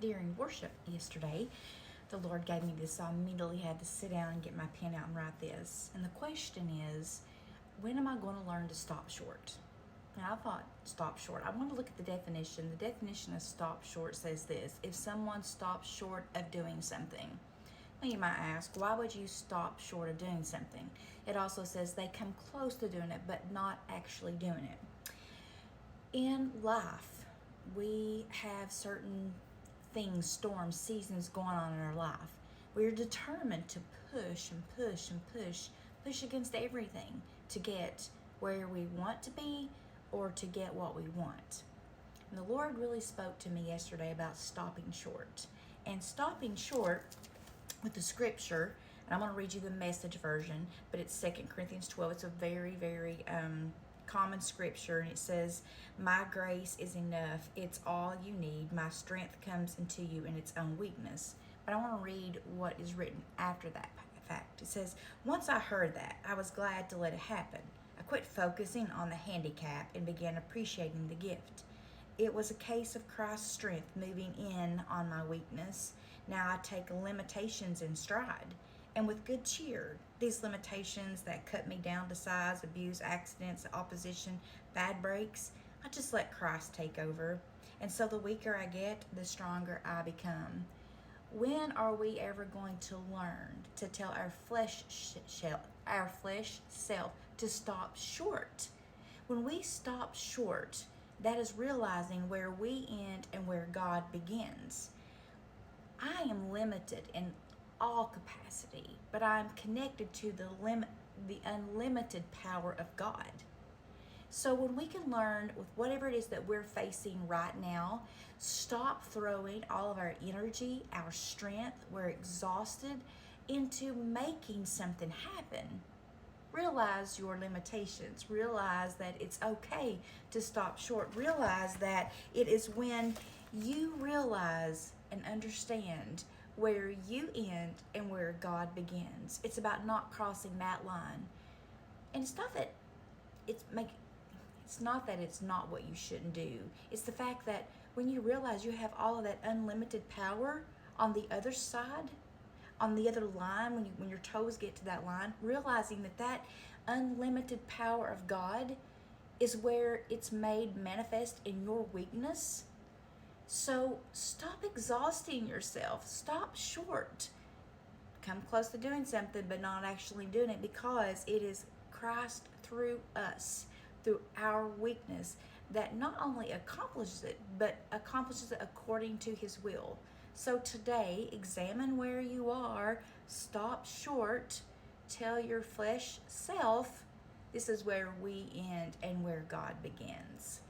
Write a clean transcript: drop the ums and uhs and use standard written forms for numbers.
during worship yesterday, the Lord gave me this, so I immediately had to sit down and get my pen out and write this. And the question is, when am I going to learn to stop short? And I thought, stop short. I want to look at the definition. The definition of stop short says this: if someone stops short of doing something. Now you might ask, why would you stop short of doing something? It also says they come close to doing it, but not actually doing it. In life, we have certain things, storms, seasons going on in our life. We're determined to push and push and push against everything to get where we want to be or to get what we want. And the Lord really spoke to me yesterday about stopping short. And stopping short with the scripture, and I'm going to read you the Message version, but it's 2 Corinthians 12. It's a very, very common scripture, and it says, my grace is enough. It's all you need. My strength comes into you in its own weakness. But I want to read what is written after that fact. It says, once I heard that, I was glad to let it happen. I quit focusing on the handicap and began appreciating the gift. It was a case of Christ's strength moving in on my weakness. Now I take limitations in stride, and with good cheer. These limitations that cut me down to size, abuse, accidents, opposition, bad breaks, I just let Christ take over. And so the weaker I get, the stronger I become. When are we ever going to learn to tell our flesh self to stop short? When we stop short, that is realizing where we end and where God begins. I am limited in all capacity, but I'm connected to the unlimited power of God. So when we can learn with whatever it is that we're facing right now, stop throwing all of our energy, our strength, we're exhausted, into making something happen. Realize your limitations. Realize that it's okay to stop short. Realize that it is when you realize and understand where you end and where God begins. It's about not crossing that line. And it's not that it's not what you shouldn't do. It's the fact that when you realize you have all of that unlimited power on the other side, on the other line, when your toes get to that line, realizing that unlimited power of God is where it's made manifest in your weakness. So stop exhausting yourself. Stop short. Come close to doing something, but not actually doing it, because it is Christ through us, through our weakness, that not only accomplishes it, but accomplishes it according to His will. So today, examine where you are, stop short, tell your flesh self, this is where we end and where God begins.